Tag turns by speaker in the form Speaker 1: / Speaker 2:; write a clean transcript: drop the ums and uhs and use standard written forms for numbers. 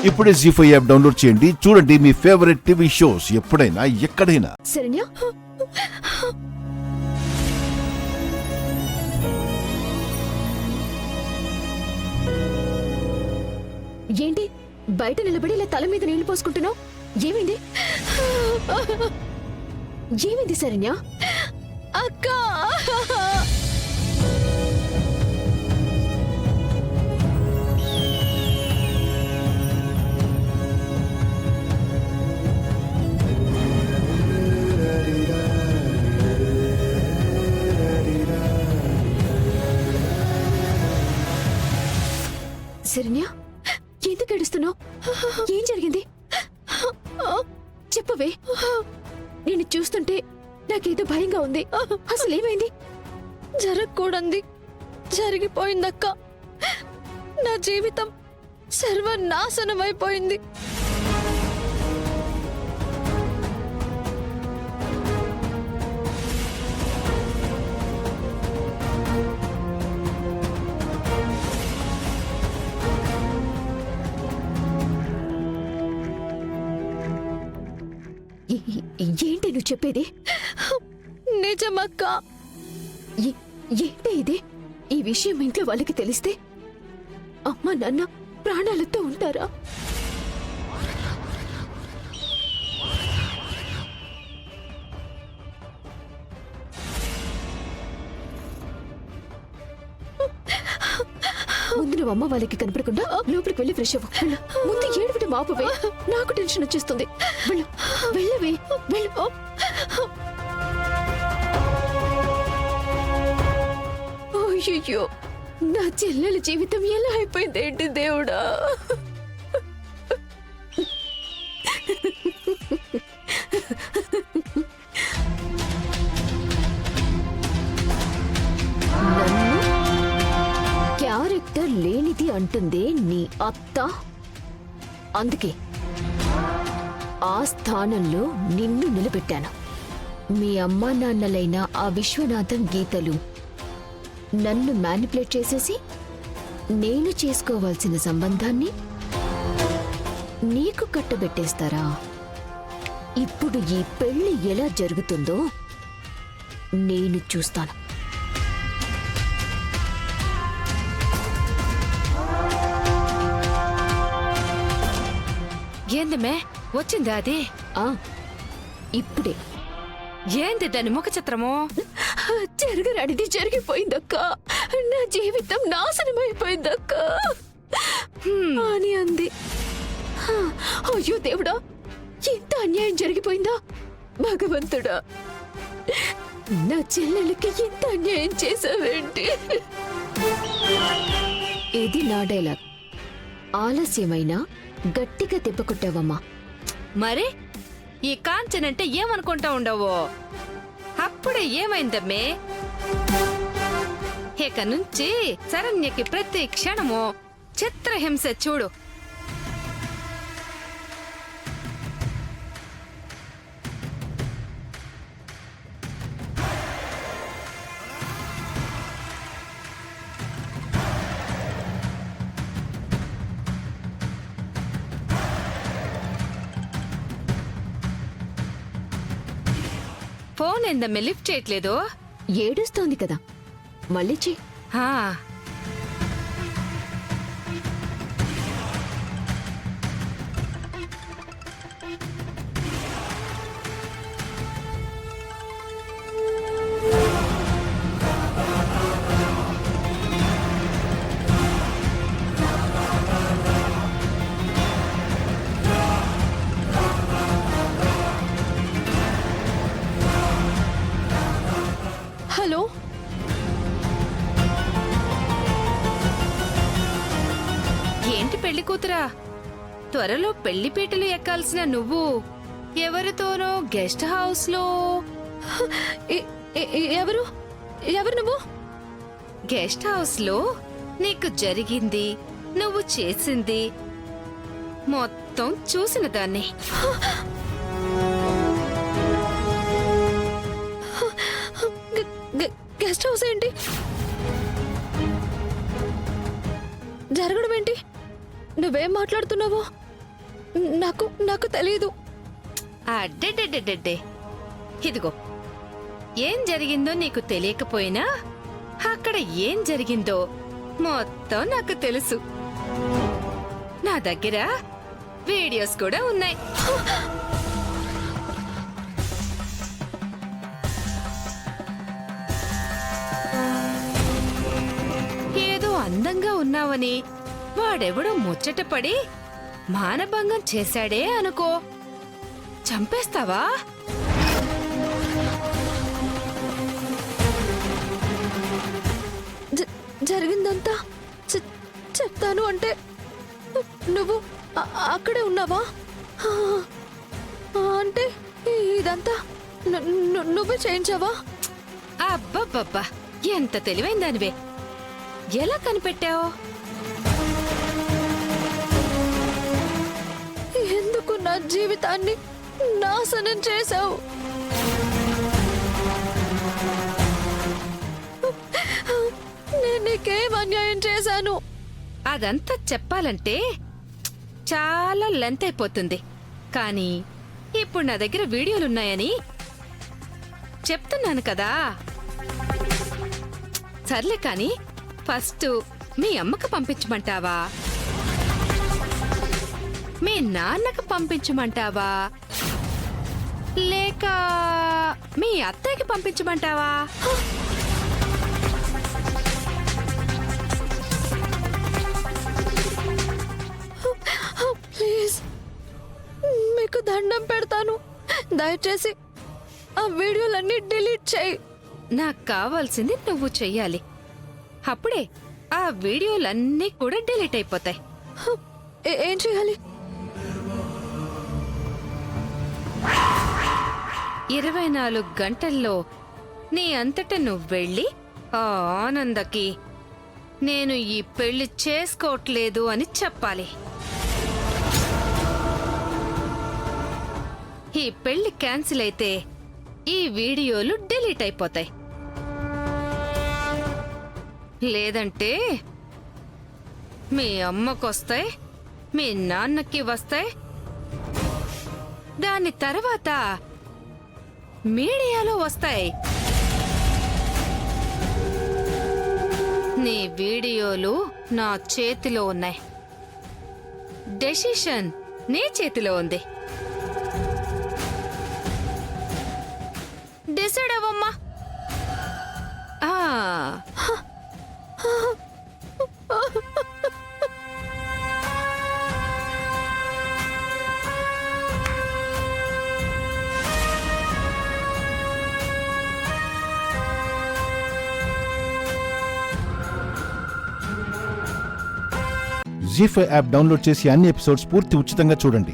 Speaker 1: ఇప్పుడే జీ5 app download చేయండి. చూడండి మీ ఫేవరెట్ టీవీ షోస్ ఎప్పుడైనా ఎక్కడైనా.
Speaker 2: శరణ్య, ఏంటి బయట నిలబడి ఇలా తల మీద నీళ్లు పోసుకుంటున్నావు? ఏమైంది? ఏమైంది శరణ్య? అక్క, శరణ్య, ఎందుకు ఏడుస్తున్నావు? ఏం జరిగింది చెప్పవే. నేను చూస్తుంటే నాకేదో భయంగా ఉంది. అసలు ఏమైంది?
Speaker 3: జరగకూడంది జరిగిపోయిందక్క. నా జీవితం సర్వనాశనమైపోయింది.
Speaker 2: ఏంటి నువ్వు చెప్పేది?
Speaker 3: నిజమక్క.
Speaker 2: ఏంటి ఇది? ఈ విషయం ఇంట్లో వాళ్ళకి తెలిస్తే అమ్మ నాన్న ప్రాణాలతో ఉంటారా? ముందు నువ్వు అమ్మ వాళ్ళకి కనపడకుండా లోపలికి వెళ్ళి ఫ్రెష్ అవ్వు. ముందు ఏడుపుటి మాపవే, నాకు టెన్షన్ వచ్చేస్తుంది. వెళ్ళు, వెళ్ళవే, వెళ్ళు. అయ్యో, నా చెల్లెల జీవితం ఎలా అయిపోయిందేంటి దేవుడా? నన్ను క్యారెక్టర్ లేనిది అంటుందే నీ అత్త. అందుకే ఆ స్థానంలో నిన్ను నిలబెట్టాను. మీ అమ్మా నాన్నలైన ఆ విశ్వనాథం గీతలు నన్ను మ్యానిపులేట్ చేసేసి నేను చేసుకోవాల్సిన సంబంధాన్ని నీకు కట్టబెట్టేస్తారా? ఇప్పుడు ఈ పెళ్లి ఎలా జరుగుతుందో నేను చూస్తాను.
Speaker 3: ఏందమ్మే వచ్చిందా అది?
Speaker 2: ఇప్పుడే.
Speaker 3: ఏంది దాని ముఖ చిత్రము?
Speaker 2: జరగరానిది జరిగిపోయిందక్క. నా జీవితం నాశనమైపోయిందక్క అని అంది. అయ్యో దేవుడా, ఇంత అన్యాయం జరిగిపోయిందా? భగవంతుడా, నా చెల్లెలకి ఇంత అన్యాయం చేసావేంటి? ఇది నా డైలాగ్. ఆలస్యమైనా గట్టిగా దెబ్బ కొట్టావమ్మా.
Speaker 3: మరి ఈ కాంచనంటే ఏమనుకుంటా ఉండవు? అప్పుడే ఏమైందమ్మే? ఇక నుంచి శరణ్యకి ప్రతి క్షణము చిత్రహింస చూడు. ఫోన్ ఏందమ్మే లిఫ్ట్ చేయట్లేదు?
Speaker 2: ఏడుస్తోంది కదా, మళ్ళీ చెయ్యి.
Speaker 3: హా,
Speaker 2: హలో,
Speaker 3: ఏంటి పెళ్లి కూతురా? త్వరలో పెళ్లి పీటలు ఎక్కాల్సిన నువ్వు ఎవరితోనో గెస్ట్ హౌస్ లో.
Speaker 2: ఎవరు ఎవరు నువ్వు?
Speaker 3: గెస్ట్ హౌస్ లో నీకు జరిగింది, నువ్వు చేసింది మొత్తం చూసిన దాన్ని.
Speaker 2: గెస్ట్ హౌస్ ఏంటి? జరగడం ఏంటి? నువ్వేం మాట్లాడుతున్నావు? నాకు తెలీదు.
Speaker 3: అడ్డెడ్డెడ్డెడ్డే, ఇదిగో ఏం జరిగిందో నీకు తెలియకపోయినా అక్కడ ఏం జరిగిందో మొత్తం నాకు తెలుసు. నా దగ్గర వీడియోస్ కూడా ఉన్నాయి. ఏదో అందంగా ఉన్నావని వాడెవడో ముచ్చటపడి మానభంగం చేశాడే అనుకో, చంపేస్తావా?
Speaker 2: జరిగిందంతా చెప్తాను అంటే నువ్వు అక్కడే ఉన్నావా? అంటే ఇదంతా నువ్వే చేయించావా?
Speaker 3: అబ్బబ్బబ్బా, ఎంత తెలివైన దానివే! ఎలా కనిపెట్టావు?
Speaker 2: ఎందుకు నా జీవితాన్ని నాశనం చేశావు? నేను నీకేం అన్యాయం చేశాను?
Speaker 3: అదంతా చెప్పాలంటే చాలా లెంత్ అయిపోతుంది. కానీ ఇప్పుడు నా దగ్గర వీడియోలున్నాయని చెప్తున్నాను కదా. సర్లే కాని ఫస్ట్ మీ అమ్మకు పంపించమంటావా, మీ నాన్నకు పంపించమంటావా, లేక మీ అత్తయ్యకి పంపించమంటావా?
Speaker 2: ప్లీజ్, మీకు దండం పెడతాను, దయచేసి ఆ వీడియోలన్నీ డిలీట్ చేయి.
Speaker 3: నాకు కావాల్సింది నువ్వు చెయ్యాలి. అప్పుడే ఆ వీడియోలన్నీ కూడా డిలీట్ అయిపోతాయి.
Speaker 2: ఏం చేయాలి?
Speaker 3: 24 గంటల్లో నీ అంతట నువ్వెళ్ళి ఆ ఆనందకి నేను ఈ పెళ్లి చేసుకోవట్లేదు అని చెప్పాలి. ఈ పెళ్లి క్యాన్సిల్ అయితే ఈ వీడియోలు డిలీట్ అయిపోతాయి. లేదంటే మీ అమ్మకొస్తాయి, మీ నాన్నకి వస్తాయి, దాని తర్వాత మీడియాలో వస్తాయి. నీ వీడియోలు నా చేతిలో ఉన్నాయి. డెసిషన్ నీ చేతిలో ఉంది. డిసైడ్ అవ్వమ్మా.
Speaker 1: జీ5 యాప్ డౌన్లోడ్ చేసి అన్ని ఎపిసోడ్స్ పూర్తి ఉచితంగా చూడండి.